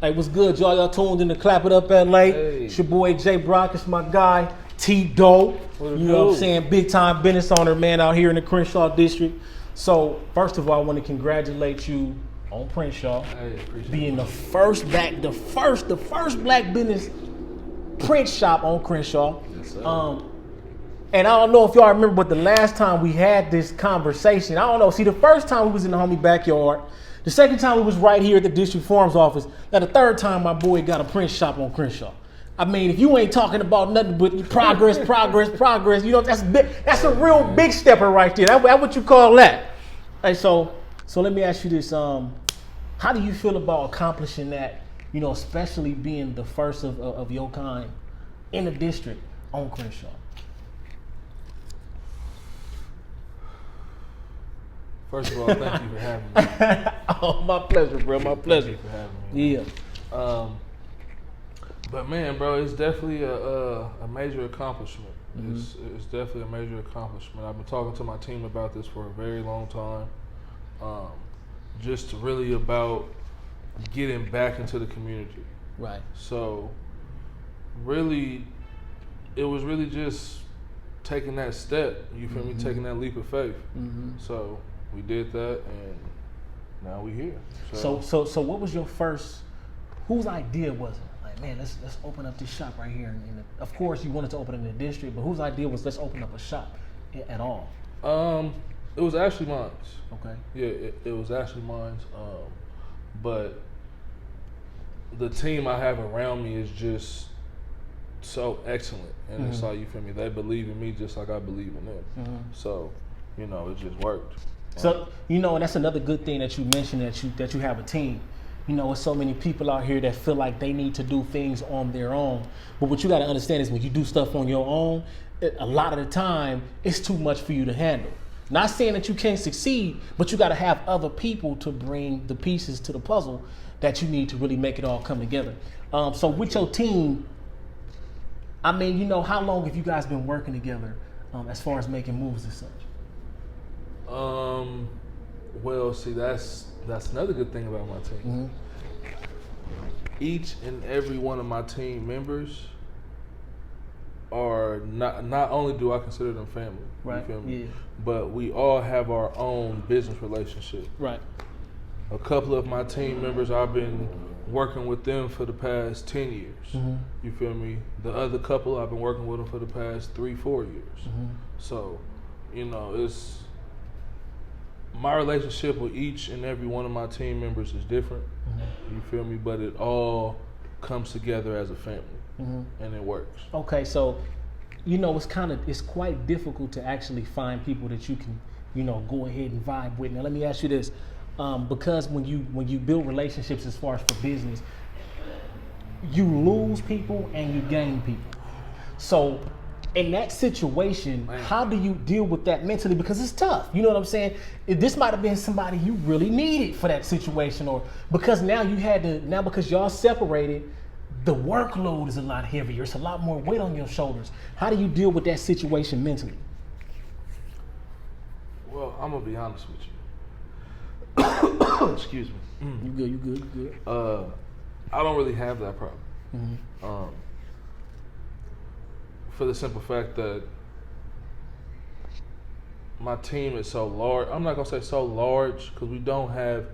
Hey, what's good, y'all? Y'all tuned in to Clapitup LA. Hey. It's your boy Jay Brock. It's my guy T Dope. You know what I'm saying? Big time business owner, man, out here in the Crenshaw district. So first of all, I want to congratulate you on Crenshaw being the first black business print shop on Crenshaw. Yes, sir. And I don't know if y'all remember, but the last time we had this conversation, I don't know. See, the first time we was in the homie backyard. The second time we was right here at the district forum's office. Now the third time my boy got a print shop on Crenshaw. I mean, if you ain't talking about nothing but progress, you know, that's big, that's a real big stepper right there. That's what you call that. Hey, so let me ask you this. How do you feel about accomplishing that, you know, especially being the first of your kind in the district on Crenshaw? First of all, thank you for having me. Oh, my pleasure, bro. My pleasure. Thank you for having me. Yeah. But man, bro, it's definitely a major accomplishment. Mm-hmm. It's definitely a major accomplishment. I've been talking to my team about this for a very long time. Just really about getting back into the community. Right. So really, it was really just taking that step, you feel me, taking that leap of faith. Mm-hmm. So we did that, and now we here. So what was your first? Whose idea was it? Like, man, let's open up this shop right here. And of course, you wanted to open it in the district, but whose idea was let's open up a shop at all? It was actually mine. Okay. Yeah, it was actually mine. But the team I have around me is just so excellent, and it's like, you feel me, they believe in me just like I believe in them. So, you know, it just worked. So, you know, and that's another good thing that you mentioned, that you have a team. You know, there's so many people out here that feel like they need to do things on their own. But what you got to understand is when you do stuff on your own, a lot of the time, it's too much for you to handle. Not saying that you can't succeed, but you got to have other people to bring the pieces to the puzzle that you need to really make it all come together. So with your team, I mean, you know, how long have you guys been working together as far as making moves and such? Well, see, that's another good thing about my team. Each and every one of my team members are not only do I consider them family, Right. You feel me? Yeah. But we all have our own business relationship. Right. A couple of my team members, I've been working with them for the past 10 years. You feel me? The other couple, I've been working with them for the past 3-4 years. So, you know, it's my relationship with each and every one of my team members is different. You feel me? But it all comes together as a family, and it works. Okay, so you know it's quite difficult to actually find people that you can, you know, go ahead and vibe with. Now let me ask you this, because when you build relationships as far as for business, you lose people and you gain people. So in that situation, how do you deal with that mentally? Because it's tough. You know what I'm saying? This might have been somebody you really needed for that situation, or because now because y'all separated, the workload is a lot heavier. It's a lot more weight on your shoulders. How do you deal with that situation mentally? Well, I'm gonna be honest with you. Excuse me. You good. I don't really have that problem. For the simple fact that my team is so large. I'm not gonna say so large because we don't have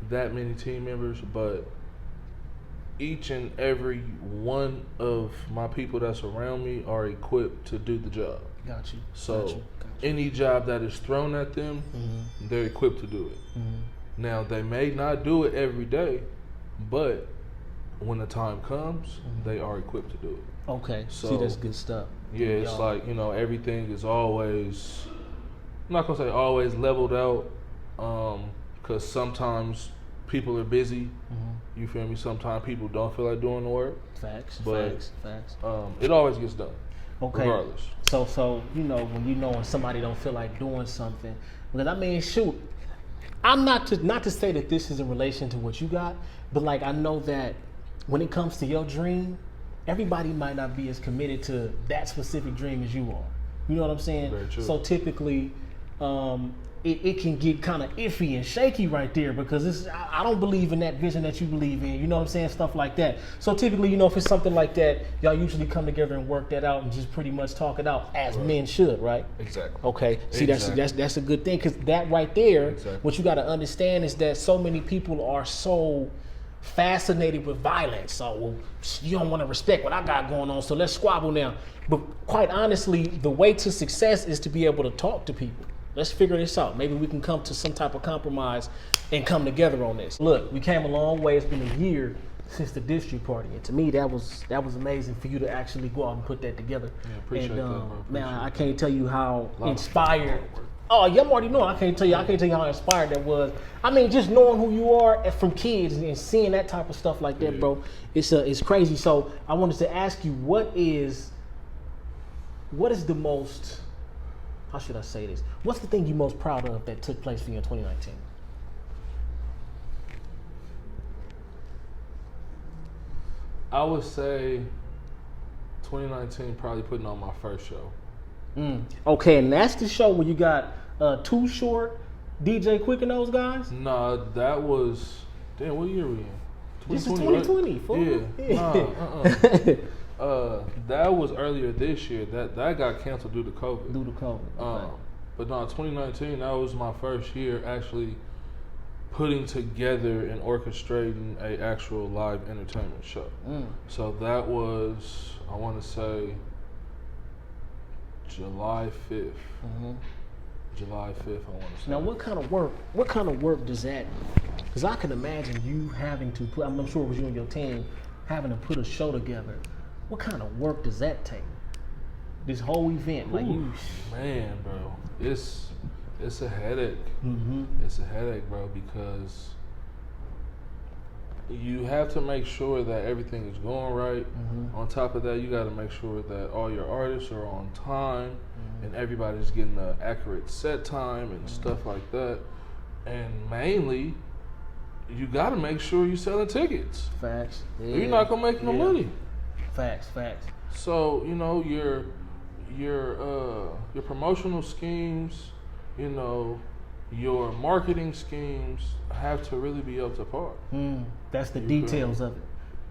that many team members, but each and every one of my people that's around me are equipped to do the job. Got you. So any job that is thrown at them, they're equipped to do it. Now, they may not do it every day, but when the time comes, they are equipped to do it. Okay, So, see, that's good stuff. Yeah, it's like, you know, everything is always, I'm not going to say always leveled out, because sometimes people are busy. You feel me? Sometimes people don't feel like doing the work. Facts. It always gets done. Okay. Regardless. So you know when somebody don't feel like doing something, because I mean, shoot, I'm not to say that this is in relation to what you got, but like I know that when it comes to your dream, everybody might not be as committed to that specific dream as you are. You know what I'm saying? Very true. So typically, it can get kind of iffy and shaky right there because I don't believe in that vision that you believe in. You know what I'm saying? Stuff like that. So typically, if it's something like that, y'all usually come together and work that out and just pretty much talk it out as men should, right? Exactly. Okay. See, Exactly. that's a good thing because that right there, Exactly. what you got to understand is that so many people are so fascinated with violence. So, well, you don't want to respect what I got going on, so let's squabble now. But quite honestly, the way to success is to be able to talk to people. Let's figure this out. Maybe we can come to some type of compromise and come together on this. Look, we came a long way. It's been a year since the district party, and to me, that was amazing for you to actually go out and put that together. Yeah, appreciate that, bro. Man, I can't tell you how inspired. work. Oh, you already know. I can't tell you how inspired that was. I mean, just knowing who you are from kids and seeing that type of stuff like that, bro, it's crazy. So I wanted to ask you, what is the most, how should I say this? What's the thing you're most proud of that took place for you in 2019? I would say 2019 probably putting on my first show. Okay, and that's the show where you got Too Short, DJ Quick, and those guys? Nah, that was, damn, what year we in? This is 2020, fool. Yeah. That was earlier this year. That got canceled due to COVID. Due to COVID. Okay. But no, 2019, that was my first year actually putting together and orchestrating a actual live entertainment show. So that was, I want to say, July 5th. July 5th, I want to say. Now, what kind of work does that? Because I can imagine you having to put. I'm sure it was you and your team having to put a show together. What kind of work does that take? This whole event, like you. Man, bro, it's a headache. It's a headache, bro, because you have to make sure that everything is going right. On top of that, you got to make sure that all your artists are on time and everybody's getting an accurate set time and stuff like that. And mainly, you got to make sure you're selling tickets. Facts. Or you're not gonna make no money. Facts. So your promotional schemes, your marketing schemes have to really be up to par. That's the details of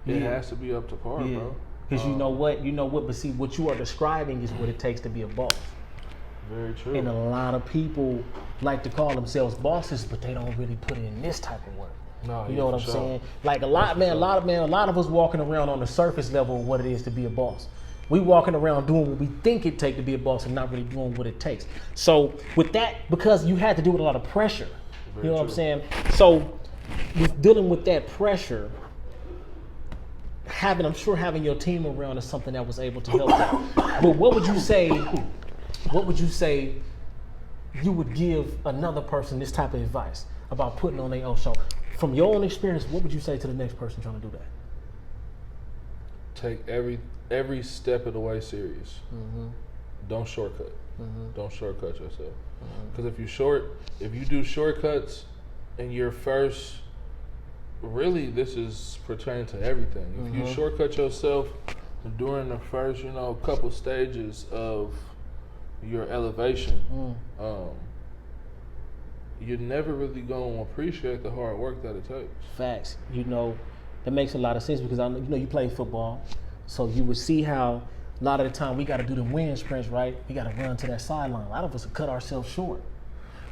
it. It has to be up to par, bro. Because you know what, but see, what you are describing is what it takes to be a boss. Very true. And a lot of people like to call themselves bosses, but they don't really put in this type of work. No, you know what I'm saying? Like a lot of us walking around on the surface level of what it is to be a boss. We walking around doing what we think it takes to be a boss and not really doing what it takes. So with that, because you had to do with a lot of pressure, you know what I'm saying? So with dealing with that pressure, having your team around is something that was able to help you. But what would you say you would give another person this type of advice about putting on their own show? From your own experience, what would you say to the next person trying to do that? Take every step of the way serious. Don't shortcut. Don't shortcut yourself. Because if you do shortcuts in your first, really this is pertaining to everything. If you shortcut yourself during the first, couple stages of your elevation, you're never really going to appreciate the hard work that it takes. Facts. That makes a lot of sense because you play football, so you would see how a lot of the time we got to do the wind sprints, right? We got to run to that sideline. A lot of us cut ourselves short.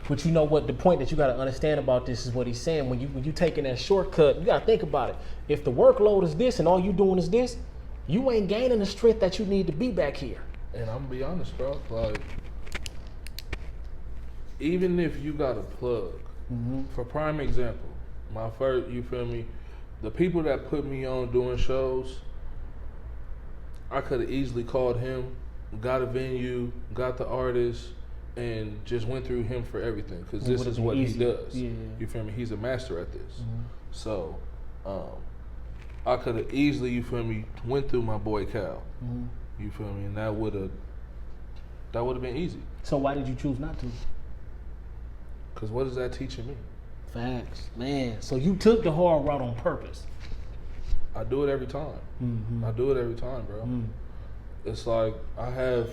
But you know what? The point that you got to understand about this is what he's saying. When you taking that shortcut, you got to think about it. If the workload is this and all you doing is this, you ain't gaining the strength that you need to be back here. And I'm gonna be honest, bro. Like, even if you got a plug, for prime example, my first, you feel me? The people that put me on doing shows, I could have easily called him, got a venue, got the artist, and just went through him for everything. Because this is what he does. Yeah. You feel me? He's a master at this. So, I could have easily, you feel me, went through my boy Cal. You feel me? And that would have been easy. So why did you choose not to? Because what is that teaching me? Facts, man. So you took the hard route on purpose. I do it every time. I do it every time, bro. It's like I have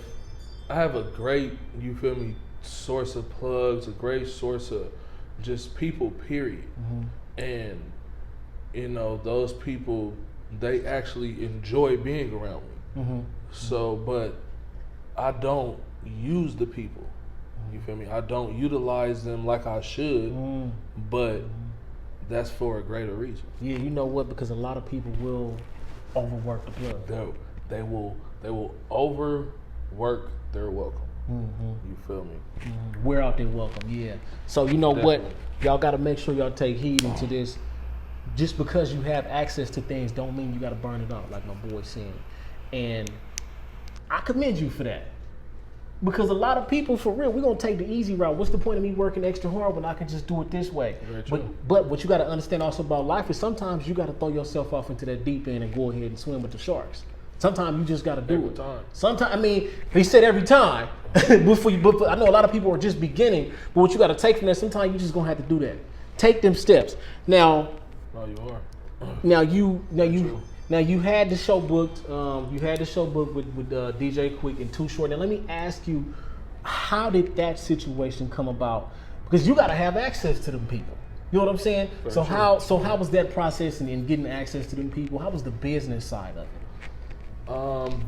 a great, you feel me, source of plugs, a great source of just people, period. And, you know, those people, they actually enjoy being around me. So, but I don't use the people. You feel me? I don't utilize them like I should, but that's for a greater reason. Yeah, you know what? Because a lot of people will overwork the plug. They will overwork their welcome. You feel me? Wear out their welcome, yeah. So you know what? Y'all got to make sure y'all take heed into this. Just because you have access to things don't mean you got to burn it up, like my boy said. And I commend you for that. Because a lot of people, for real, we're going to take the easy route. What's the point of me working extra hard when I can just do it this way? But what you got to understand also about life is sometimes you got to throw yourself off into that deep end and go ahead and swim with the sharks. Sometimes you just got to do Every it. time. Sometimes, I mean, he said every time. but I know a lot of people are just beginning. But what you got to take from that, sometimes you just going to have to do that. Take them steps. Now, no, you are. Now you had the show booked. You had the show booked with DJ Quick and Too Short. Now let me ask you, how did that situation come about? Because you got to have access to them people. You know what I'm saying? So how was that process in getting access to them people? How was the business side of it?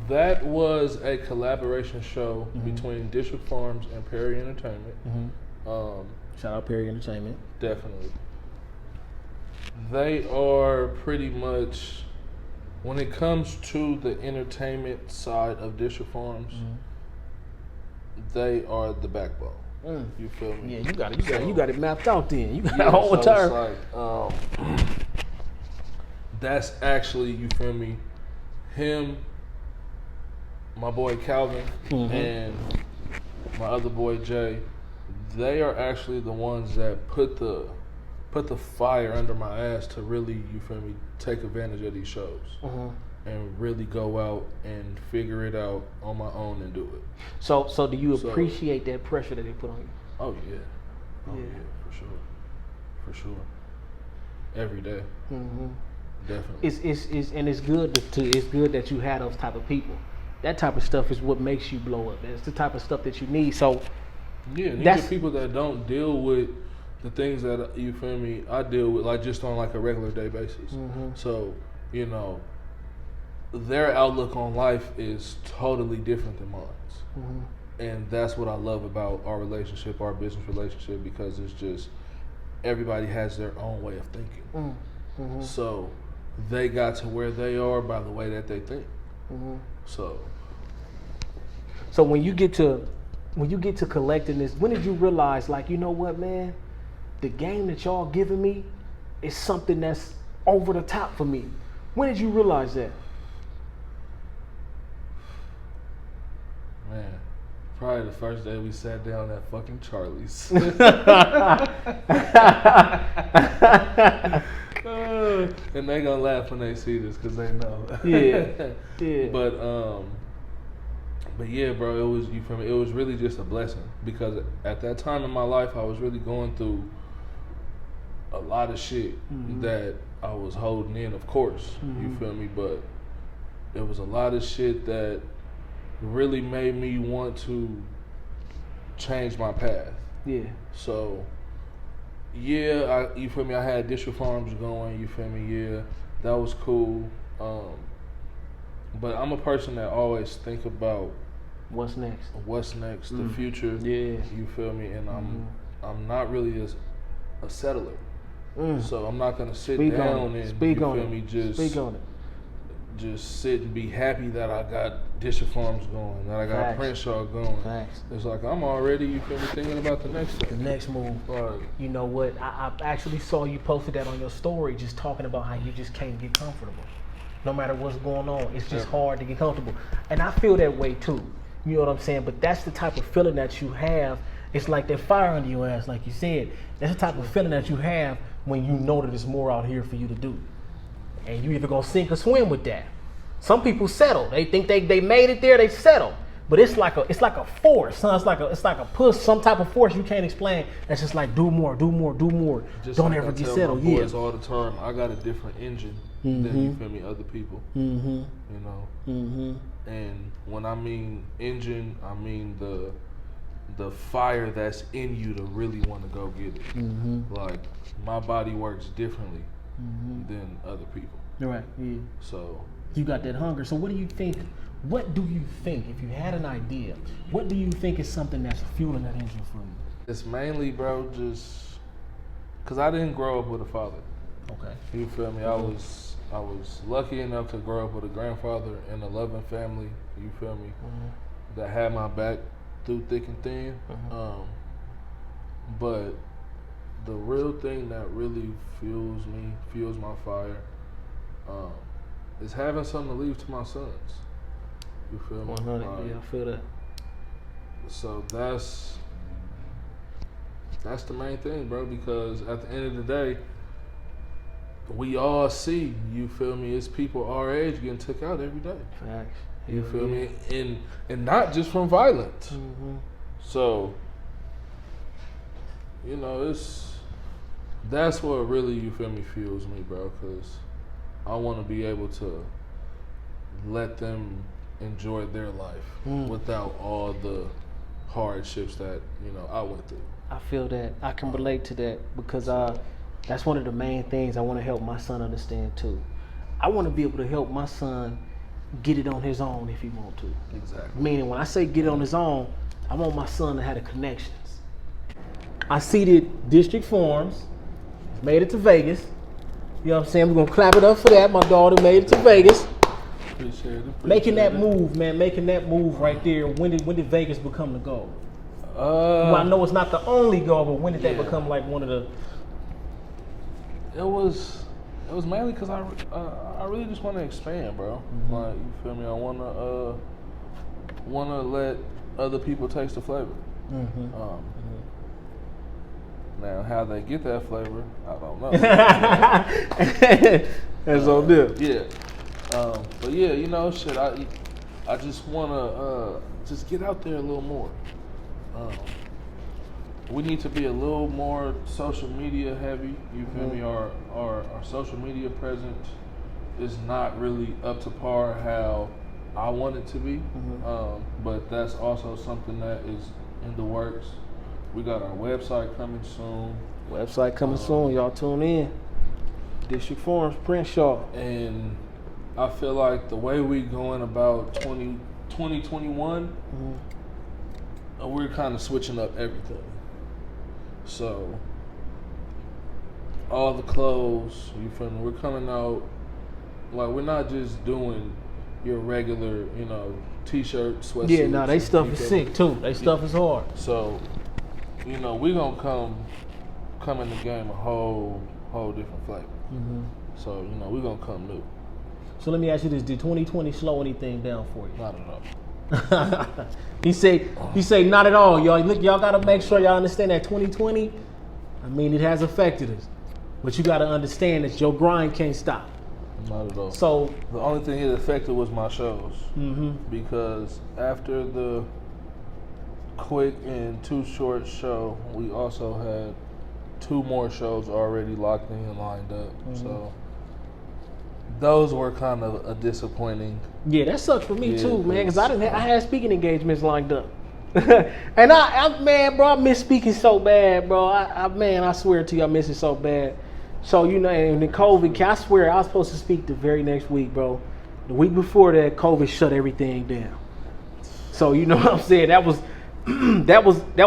That was a collaboration show between District Farms and Perry Entertainment. Shout out Perry Entertainment. Definitely. They are pretty much, when it comes to the entertainment side of District Farms, they are the backbone. You feel me? Yeah, you got it mapped out then. You got a whole entire. That's actually, you feel me, him, my boy Calvin, and my other boy Jay. They are actually the ones that put the fire under my ass to really, you feel me, take advantage of these shows and really go out and figure it out on my own and do it. So do you appreciate that pressure that they put on you? Oh yeah, for sure, every day. Definitely. It's good that you have those type of people. That type of stuff is what makes you blow up. That's the type of stuff that you need. So yeah, these are people that don't deal with the things that, you feel me, I deal with, like, just on like a regular day basis. So, you know, their outlook on life is totally different than mine. And that's what I love about our relationship, our business relationship, because it's just, everybody has their own way of thinking. So they got to where they are by the way that they think. So when you get to collecting this, when did you realize, like, you know what, man, the game that y'all giving me is something that's over the top for me? When did you realize that? Man, probably the first day we sat down at fucking Charlie's. And they gonna laugh when they see this because they know. Yeah. But yeah, bro, it was, you feel me, it was really just a blessing, because at that time in my life I was really going through a lot of shit that I was holding in, of course. You feel me? But it was a lot of shit that really made me want to change my path. Yeah. So yeah, you feel me, I had District Farms going, you feel me, yeah, that was cool. But I'm a person that always think about what's next, the future. Yeah. You feel me? And I'm not really a settler. So I'm not gonna sit down and just sit and be happy that I got District Farms going, that I got Crenshaw going. It's like I'm already, you feel me, thinking about the next thing. The next move. Right. You know what? I actually saw you posted that on your story, just talking about how you just can't get comfortable. No matter what's going on, it's just hard to get comfortable. And I feel that way too. You know what I'm saying? But that's the type of feeling that you have. It's like that fire under your ass, like you said. That's the type of feeling that you have when you know that there's more out here for you to do. And you either gonna sink or swim with that. Some people settle. They think they made it there, they settle. But it's like a force. Huh? It's like a push, some type of force you can't explain. That's just like do more. Just don't like ever I get tell settled. My boys all the time, I got a different engine than, you feel me, other people. You know. And when I mean engine, I mean the the fire that's in you to really want to go get it. Mm-hmm. Like my body works differently than other people. Right. Yeah. So You got that hunger. So what do you think? What do you think, if you had an idea, what do you think is something that's fueling that engine for you? it's mainly, bro, just because I didn't grow up with a father. Okay. You feel me? I was lucky enough to grow up with a grandfather and a loving family. You feel me? That had my back through thick and thin. But the real thing that really fuels my fire, is having something to leave to my sons. You feel me? 100. Yeah, I feel that. So that's the main thing, bro. Because at the end of the day, we all see, you feel me, it's people our age getting took out every day. Facts. You feel me? And not just from violence. So, you know, that's what really, you feel me, fuels me, bro. Because I want to be able to let them enjoy their life without all the hardships that, you know, I went through. I feel that. I can relate to that because that's one of the main things I want to help my son understand too. I want to be able to help my son get it on his own if he want to. Exactly. Meaning when I say get it on his own, I want my son to have the connections. I seeded district farms, made it to Vegas. You know what I'm saying? We're going to clap it up for that. My daughter made it to Vegas. Appreciate it. Making that move, man. Making that move right there. When did Vegas become the goal? Well, I know it's not the only goal, but when did that become like one of the... It was mainly because I really just want to expand, bro. Like, you feel me? I wanna let other people taste the flavor. Now, how they get that flavor, I don't know. That's on them. Yeah. But yeah, you know, shit. I just wanna just get out there a little more. We need to be a little more social media heavy. You feel me? Our social media presence is not really up to par how I want it to be. But that's also something that is in the works. We got our website coming soon. Website coming soon. Y'all tune in. District Farms, Crenshaw. And I feel like the way we going about 2021, we're kind of switching up everything. So, all the clothes, you feel me? We're coming out, like, we're not just doing your regular, you know, t-shirt, sweatsuits. Yeah, no, they stuff is sick too. They stuff is hard. So, you know, we're going to come in the game a whole different flavor. So, you know, we're going to come new. So let me ask you this: did 2020 slow anything down for you? Not at all. He say not at all, y'all. Look, y'all gotta make sure y'all understand that 2020. I mean, it has affected us, but you gotta understand that your grind can't stop. Not at all. So the only thing it affected was my shows, because after the quick and too short show, we also had 2 more shows already locked in and lined up. So those were kind of a disappointing. Yeah, that sucks for me too, man, because I had speaking engagements lined up. And man, bro, I miss speaking so bad, bro. I swear to you, I miss it so bad. So, you know, and the COVID, I swear, I was supposed to speak the very next week, bro. The week before that, COVID shut everything down. So, you know what I'm saying? That was that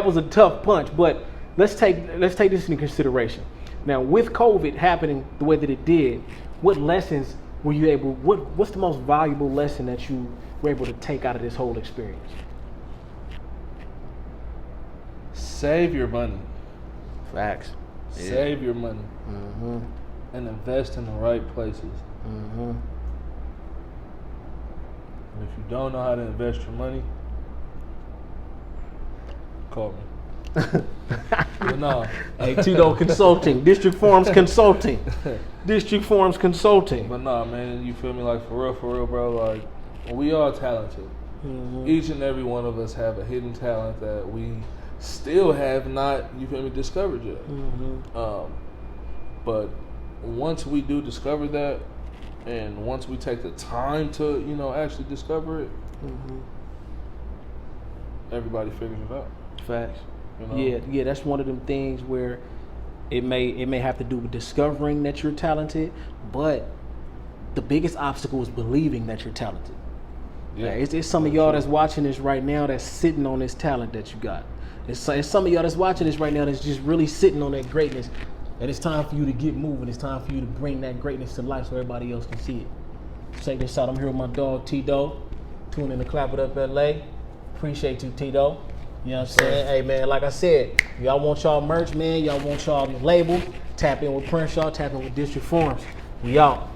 was a tough punch. But let's take this into consideration. Now, with COVID happening the way that it did, what lessons were you able? What's the most valuable lesson that you were able to take out of this whole experience? Save your money. Facts. Save your money. And invest in the right places. And if you don't know how to invest your money, call me. But no. Hey, Tito Consulting, District Farms Consulting, District Farms Consulting. But nah, man, you feel me? Like, for real, bro. Like, we are talented. Each and every one of us have a hidden talent that we still have not, you feel me, discovered yet. But once we do discover that, and once we take the time to, you know, actually discover it, everybody figures it out. Facts. You know? Yeah, that's one of them things where it may have to do with discovering that you're talented, but the biggest obstacle is believing that you're talented. Yeah, it's some of y'all that's watching this right now that's sitting on this talent that you got. It's some of y'all that's watching this right now that's just really sitting on that greatness. And it's time for you to get moving. It's time for you to bring that greatness to life so everybody else can see it. Check this out. I'm here with my dog, T-Do. Tune in to Clapitup LA. Appreciate you, T-Do. You know what I'm saying? Hey, man, like I said, y'all want y'all merch, man. Y'all want y'all label. Tap in with Prince, y'all. Tap in with District Forums. We out.